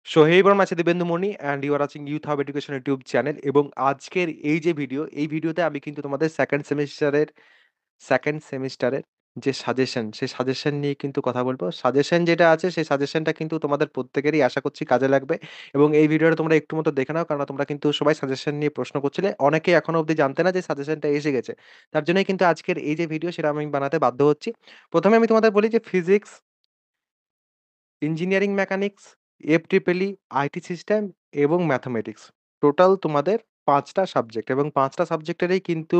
So hey everyone, I'm Dibendu Moni and you are watching Youth Hub Education YouTube channel এবং আজকের এই যে video, এই ভিডিওতে আমি কিন্তু তোমাদের সেকেন্ড সেমিস্টারের যে সাজেশন, সেই সাজেশন নিয়ে কিন্তু কথা বলবো। সাজেশন যেটা আছে সেই সাজেশনটা কিন্তু তোমাদের প্রত্যেকেরই আশা করছি কাজে লাগবে এবং এই ভিডিওটা তোমরা একটু মতো দেখে নাও কারণ তোমরা কিন্তু সবাই সাজেশন নিয়ে প্রশ্ন করছিলে। অনেকেই এখনো অবধি জানতে না যে সাজেশনটা এসে গেছে। তার জন্যই কিন্তু আজকের এই যে ভিডিও সেটা আমি বানাতে বাধ্য হচ্ছি। ১ম এ আমি তোমাদের বলি যে physics, engineering mechanics, F triple E, IT system এবং ম্যাথমেটিক্স। টোটাল তোমাদের ৫ টা সাবজেক্ট এবং ৫ টা সাবজেক্টেরই কিন্তু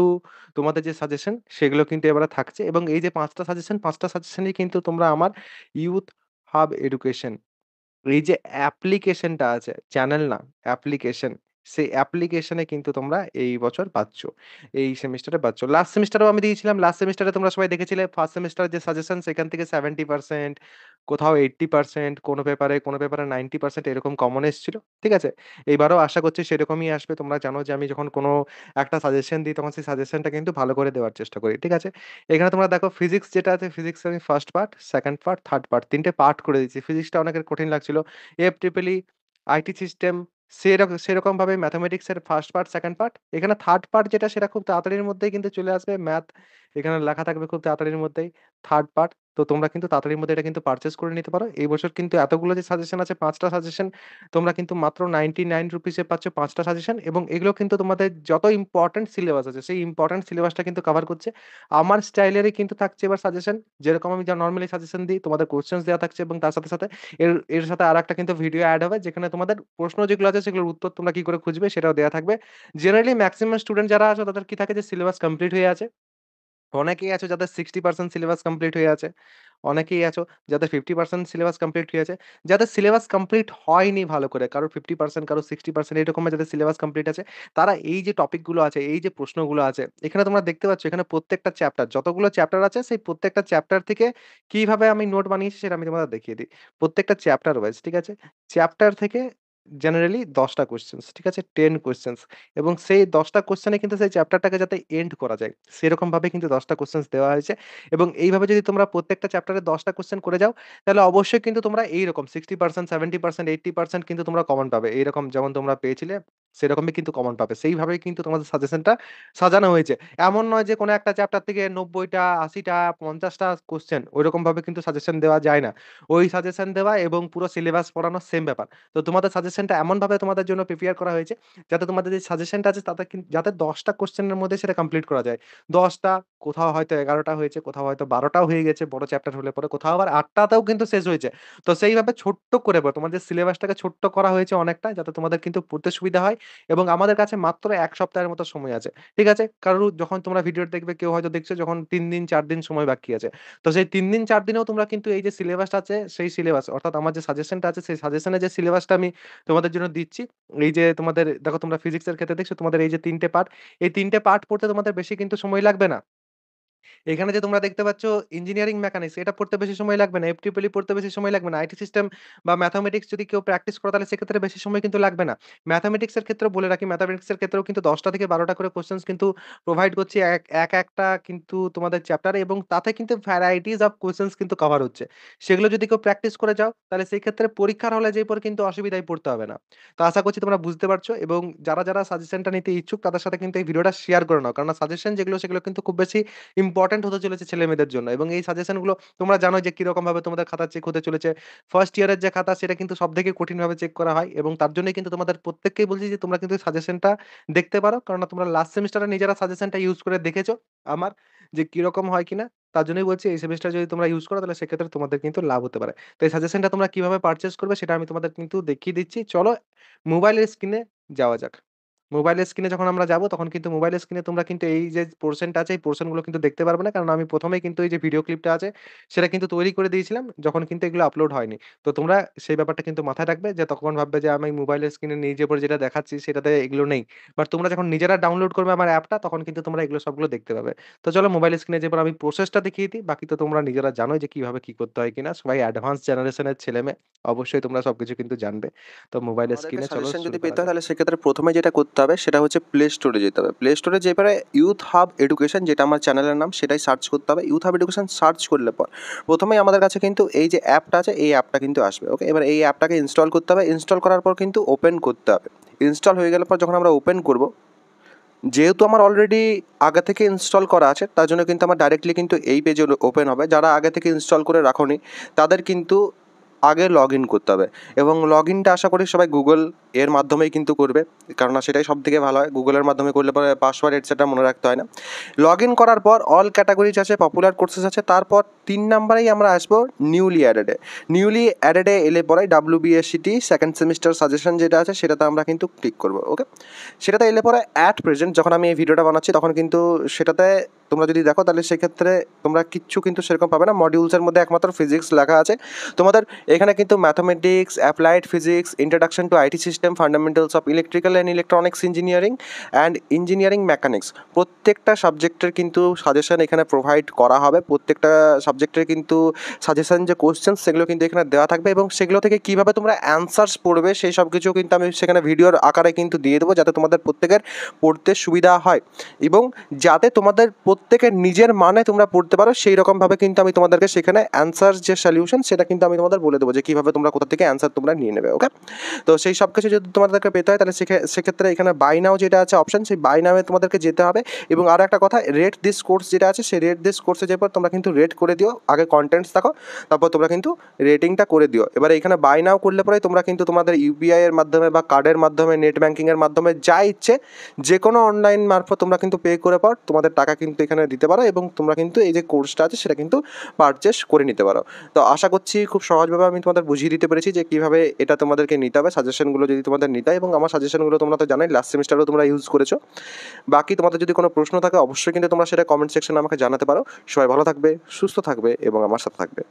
তোমাদের যে সাজেশন সেগুলো কিন্তু এবারে থাকছে এবং এই যে ৫ টা সাজেশন, ৫ টা সাজেশনই কিন্তু তোমরা আমার ইউথ হাব এডুকেশন এই যে অ্যাপ্লিকেশনটা আছে, চ্যানেল না, অ্যাপ্লিকেশন। সেই অ্যাপ্লিকেশনে কিন্তু তোমরা এই বছর পাচ্ছ। এই সেমিস্টারে পাচ্ছ। লাস্ট সেমিস্টারেও আমি দিয়েছিলাম। লাস্ট সেমিস্টারে তোমরা সবাই দেখেছিলে ফার্স্ট সেমিস্টারের যে সাজেশন সেখান থেকে 70%, কোথাও 80%, কোনো পেপারে 90% এরকম কমন এসছিল। ঠিক আছে? এইবারও আশা করছি সেরকমই আসবে। তোমরা জানো যে আমি যখন কোনো একটা সাজেশন দিই তখন সেই সাজেশনটা কিন্তু ভালো করে দেওয়ার চেষ্টা করি। ঠিক আছে? এখানে তোমরা দেখো ফিজিক্স যেটা আছে, ফিজিক্স আমি first part, second part, third part ৩ টে পার্ট করে দিয়েছি। ফিজিক্সটা অনেকের কঠিন লাগছিল। এফ-ট্রিপল-ই, আইটি সিস্টেম সেরকমভাবে ম্যাথমেটিক্সের ফার্স্ট পার্ট, সেকেন্ড পার্ট। এখানে থার্ড পার্ট যেটা সেটা খুব তাড়াতাড়ির মধ্যেই কিন্তু চলে আসবে। ম্যাথ এখানে লেখা থাকবে খুব তাড়াতাড়ির মধ্যেই। Third part. তো তোমরা কিন্তু তাড়াতাড়ির মধ্যে এটা কিন্তু পারচেজ করে নিতে পারো। এই বছর কিন্তু এতগুলো যে সাজেশন আছে ৫ টা সাজেশন তোমরা কিন্তু মাত্র ৳99 এ পাচ্ছ ৫ টা সাজেশন এবং এগুলো কিন্তু তোমাদের যত ইম্পোর্টেন্ট সিলেবাস আছে সেই ইম্পোর্টেন্ট সিলেবাসটা কিন্তু কভার করছে। আমার স্টাইলেরই কিন্তু থাকছে এবার সাজেশন। যেরকম আমি যা নরমালি সাজেশন দিই তোমাদের কোয়েশ্চেনস দেয়া থাকছে এবং তার সাথে এর সাথে আরেকটা কিন্তু ভিডিও এড হবে যেখানে তোমাদের প্রশ্ন যেগুলো আছে সেগুলোর উত্তর তোমরা কি করে খুঁজবে সেটাও দেয়া থাকবে। জেনারেলি ম্যাক্সিমাম স্টুডেন্ট যারা আছে তাদের কি থাকে যে সিলেবাস কমপ্লিট হয়ে আছে। অনেকেই আছো যাদের 60% সিলেবাস কমপ্লিট হয়ে আছে। অনেকেই আছো যাদের 50% সিলেবাস কমপ্লিট হয়ে আছে। যাদের সিলেবাস কমপ্লিট হয়নি ভালো করে, কারোর 50% কারোর 60% এরকমভাবে যাদের সিলেবাস কমপ্লিট আছে, তারা এই যে টপিক গুলো আছে, এই যে প্রশ্নগুলো আছে, এখানে তোমরা দেখতে পাচ্ছ এখানে প্রত্যেকটা চ্যাপ্টার যতগুলো চ্যাপ্টার আছে সেই প্রত্যেকটা চ্যাপ্টার থেকে কিভাবে আমি নোট বানিয়েছি সেটা আমি তোমাদের দেখিয়ে দিই। প্রত্যেকটা চ্যাপ্টার ওয়াইজ, ঠিক আছে? চ্যাপ্টার থেকে জেনারেলি ১০ টা কোয়েশ্চেনস, ঠিক আছে? 10 কোয়েশ্চেনস এবং সেই ১০ টা কোয়েশ্চেনে কিন্তু সেই চ্যাপ্টারটাকে যাতে এন্ড করা যায়, সেরকমভাবে কিন্তু ১০ টা কোয়েশ্চেনস দেওয়া হয়েছে এবং এইভাবে যদি তোমরা প্রত্যেকটা চ্যাপ্টারে ১০ টা কোয়েশ্চেন করে যাও, তাহলে অবশ্যই কিন্তু তোমরা এইরকম 60%, 70%, 80% কিন্তু তোমরা কমন পাবে। এইরকম যেমন তোমরা পেয়েছিলে, সেরকমই কিন্তু কমন পাবে। সেইভাবেই কিন্তু তোমাদের সাজেশনটা সাজানো হয়েছে। এমন নয় যে কোনো একটা চ্যাপ্টার থেকে ৯০ টা, ৮০ টা, ৫০ টা কোয়েশ্চেন ঐরকমভাবে কিন্তু সাজেশন দেওয়া যায় না। ওই সাজেশন দেওয়া এবং পুরো সিলেবাস পড়ানো সেম ব্যাপার। তো তোমাদের সাজেশনটা এমনভাবে তোমাদের জন্য প্রিপেয়ার করা হয়েছে, যাতে তোমাদের যে সাজেশনটা আছে তাতে যাতে ১০ টা কোয়েশ্চেনের মধ্যে সেটা কমপ্লিট করা যায়। ১০ টা, কোথাও হয়তো ১১ টা হয়েছে, কোথাও হয়তো ১২ টাও হয়ে গেছে বড় চ্যাপ্টার হলে পরে, কোথাও আবার ৮ টাতেও কিন্তু শেষ হয়েছে। তো সেইভাবে ছোট্ট করে তোমাদের সিলেবাসটাকে ছোট্ট করা হয়েছে অনেকটা, যাতে তোমাদের কিন্তু পড়তে সুবিধা হয় এবং আমাদের কাছে মাত্র ১ সপ্তাহের মতো সময় আছে। ঠিক আছে? কারণ যখন তোমরা ভিডিওটা দেখবে কেউ হয়তো দেখছো যখন ৩ দিন ৪ দিন সময় বাকি আছে। তো সেই ৩ দিন ৪ দিনেও তোমরা কিন্তু এই যে সিলেবাসটা আছে সেই সিলেবাস অর্থাৎ আমার যে সাজেশনটা আছে সেই সাজেশনে যে সিলেবাসটা আমি তোমাদের জন্য দিচ্ছি, এই যে তোমাদের দেখো তোমরা ফিজিক্সের ক্ষেত্রে দেখছো তোমাদের এই যে ৩ টে পার্ট, এই ৩ টে পার্ট পড়তে তোমাদের বেশি কিন্তু সময় লাগবে না। এখানে যে তোমরা দেখতে পাচ্ছ ইঞ্জিনিয়ারিং মেকানিক্স এটা পড়তে বেশি সময় লাগবে না। এফ-ট্রিপল-ই পড়তে বেশি সময় লাগবে না। আইটি সিস্টেম বা ম্যাথমেটিক্স যদি কেউ প্র্যাকটিস করো তাহলে সেক্ষেত্রে বেশি সময় কিন্তু লাগবে না। ম্যাথমেটিক্স এর ক্ষেত্রেও বলে রাখি, ম্যাথমেটিক্স এর ক্ষেত্রেও কিন্তু ১০ টা থেকে ১২ টা করে কোয়েশ্চেনস কিন্তু প্রোভাইড করছি একটা কিন্তু তোমাদের চ্যাপ্টারে এবং তাতে কিন্তু ভ্যারাইটিস অফ কোয়েশ্চেনস কিন্তু কভার হচ্ছে। সেগুলো যদি কেউ প্র্যাকটিস করে যাও তাহলে সেই ক্ষেত্রে পরীক্ষার হলে যেয়ে পরে কিন্তু অসুবিধায় পড়তে হবে না। তো আশা করছি তোমরা বুঝতে পারছো এবং যারা সাজেশনটা নিতে ইচ্ছুক তাদের সাথে কিন্তু এই ভিডিওটা শেয়ার করে নাও। কারণ সাজেশন যেগুলো সেগুলো কিন্তু খুব বেশি ইম্পোর্টেন্ট হতে চলেছে ছেলেমেয়েদের জন্য এবং এই সাজেশনগুলো তোমরা জানোই যে কিরকমভাবে তোমাদের খাতা চেক হতে চলেছে। ফার্স্ট ইয়ারের যে খাতা সেটা কিন্তু সবথেকে কঠিনভাবে চেক করা হয় এবং তার জন্যই কিন্তু তোমাদের প্রত্যেককেই বলছি যে তোমরা কিন্তু সাজেশনটা দেখতে পারো। কেননা তোমরা লাস্ট সেমিস্টারে নিজেরা সাজেশনটা ইউজ করে দেখেছো আমার যে কিরকম হয় কিনা। তার জন্যই বলছি এই সেমিস্টারে যদি তোমরা ইউজ করো তাহলে সেক্ষেত্রে তোমাদের কিন্তু লাভ হতে পারে। তো এই সাজেশনটা তোমরা কিভাবে পারচেজ করবে সেটা আমি তোমাদের কিন্তু দেখিয়ে দিচ্ছি। চলো মোবাইলের স্ক্রিনে যাওয়া যাক। মোবাইলের স্ক্রিনে যখন আমরা যাবো তখন কিন্তু মোবাইলের স্ক্রিনে তোমরা কিন্তু এই যে পোরশনটা আছে এই পোরশন গুলো কিন্তু দেখতে পারবে না। কারণ আমি ১ম এই কিন্তু এই যে ভিডিও ক্লিপটা আছে সেটা কিন্তু তৈরি করে দিয়েছিলাম যখন কিন্তু এগুলো আপলোড হয়নি। তো তোমরা সেই ব্যাপারটা কিন্তু মাথায় রাখবে যে তখন ভাববে যে আমি মোবাইলের স্ক্রিনে নিজে পড়ে যেটা দেখাচ্ছি সেটাতে এগুলো নেই। বাট তোমরা যখন নিজেরা ডাউনলোড করবে আমার অ্যাপটা তখন কিন্তু তোমরা এগুলো সবগুলো দেখতে পাবে। তো চলো মোবাইলের স্ক্রিনে যেবার আমি প্রসেসটা দেখিয়ে দিই। বাকি তো তোমরা নিজেরা জানোই যে কিভাবে কি করতে হয় কিনা। সবাই অ্যাডভান্স জেনারেশনের ছেলেমেয়ে। অবশ্যই তোমরা সবকিছু কিন্তু জানবে। তো মোবাইলের আমাদেরকে স্ক্রিনে চলো সাজেশন শুরু যদি করা পেতে হয় যাক। তাহলে সেক্ষেত্রে ১ম এ যেটা করতে হবে সেটা হচ্ছে প্লে স্টোরে যেতে হবে। প্লে স্টোরে যেয়ে পরে ইউথ হাব এডুকেশন, যেটা আমার চ্যানেলের নাম, সেটাই সার্চ করতে হবে। ইউথ হাব এডুকেশন সার্চ করলে পর প্রথমেই আমাদের কাছে কিন্তু এই যে অ্যাপটা আছে, এই অ্যাপটা কিন্তু আসবে। ওকে, এবার এই অ্যাপটাকে ইনস্টল করতে হবে। ইনস্টল করার পর কিন্তু ওপেন করতে হবে। ইনস্টল হয়ে গেলে পর যখন আমরা ওপেন করব, যেহেতু আমার অলরেডি আগে থেকে ইনস্টল করা আছে, তার জন্য কিন্তু আমার ডাইরেক্টলি কিন্তু এই পেজে ওপেন হবে। যারা আগে থেকে ইনস্টল করে রাখোনি তাদের কিন্তু আগে লগ ইন করতে হবে, এবং লগ ইনটা আশা করি সবাই গুগল এর মাধ্যমেই কিন্তু করবে, কেননা সেটাই সব থেকে ভালো হয়। গুগলের মাধ্যমে করলে পরে পাসওয়ার্ড এটসেট্রা মনে রাখতে হয় না। লগ ইন করার পর অল ক্যাটাগরিজ আছে, পপুলার কোর্সেস আছে, তারপর 3 নাম্বারেই আমরা আসবো নিউলি অ্যাডেডে। নিউলি অ্যাডেডে এলে পরে WBSCT সেকেন্ড সেমিস্টার সাজেশন যেটা আছে সেটাতে আমরা কিন্তু ক্লিক করবো। ওকে, সেটাতে এলে পরে অ্যাট প্রেজেন্ট যখন আমি এই ভিডিওটা বানাচ্ছি তখন কিন্তু সেটাতে তোমরা যদি দেখো তাহলে সেক্ষেত্রে তোমরা কিচ্ছু কিন্তু সেরকম পাবে না। মডিউলসের মধ্যে একমাত্র ফিজিক্স লেখা আছে। তোমাদের এখানে কিন্তু mathematics, applied physics, introduction to IT system, fundamentals of electrical and electronics engineering and engineering mechanics, প্রত্যেকটা সাবজেক্টের কিন্তু সাজেশন এখানে প্রোভাইড করা হবে। প্রত্যেকটা সাবজেক্টের কিন্তু সাজেশন যে কোশ্চেন সেগুলো কিন্তু এখানে দেওয়া থাকবে, এবং সেগুলো থেকে কীভাবে তোমরা অ্যান্সার্স পড়বে সেই সব কিছু কিন্তু আমি সেখানে ভিডিওর আকারে কিন্তু দিয়ে দেবো, যাতে তোমাদের প্রত্যেকের পড়তে সুবিধা হয় এবং যাতে তোমাদের প্রত্যেকের নিজের মানে তোমরা পড়তে পারো সেই রকমভাবে কিন্তু আমি তোমাদেরকে সেখানে অ্যান্সার যে সলিউশন সেটা কিন্তু আমি তোমাদের বলে দেবো যে কীভাবে তোমরা কোথা থেকে অ্যান্সার তোমরা নিয়ে নেবে। ওকে, তো সেই সব কিছু যদি তোমাদেরকে পেতে হয় তাহলে সেক্ষেত্রে এখানে বাই নাও যেটা আছে অপশন, সেই বাই নামে তোমাদেরকে যেতে হবে। এবং আরও একটা কথা, রেট দিস কোর্স যেটা আছে সেই রেট দিস কোর্সে যাওয়ার পর তোমরা কিন্তু রেট করে দিও, আগে কন্টেন্টস দেখো, তারপর তোমরা কিন্তু রেটিংটা করে দিও। এবারে এখানে বাই নাও করলে পরে তোমরা কিন্তু তোমাদের ইউপিআই এর মাধ্যমে বা কার্ডের মাধ্যমে, নেট ব্যাঙ্কিংয়ের মাধ্যমে যা ইচ্ছে যে কোনো অনলাইন মারফত তোমরা কিন্তু পে করে পর তোমাদের টাকা কিন্তু এখানে দিতে পারো, এবং তোমরা কিন্তু এই যে কোর্সটা আছে সেটা কিন্তু পারচেস করে নিতে পারো। তো আশা করছি খুব সহজভাবে আমি তোমাদের বুঝিয়ে দিতে পেরেছি যে কীভাবে এটা তোমাদেরকে নিতে হবে, সাজেশনগুলো যদি তোমাদের নিতে হয়। এবং আমার সাজেশনগুলো তোমরা তো জানোই লাস্ট সেমিস্টারেও তোমরা ইউজ করেছো। বাকি তোমাদের যদি কোনো প্রশ্ন থাকে অবশ্যই কিন্তু তোমরা সেটা কমেন্ট সেকশনে আমাকে জানাতে পারো। সবাই ভালো থাকবে, সুস্থ থাকবে এবং আমার সাথে থাকবে।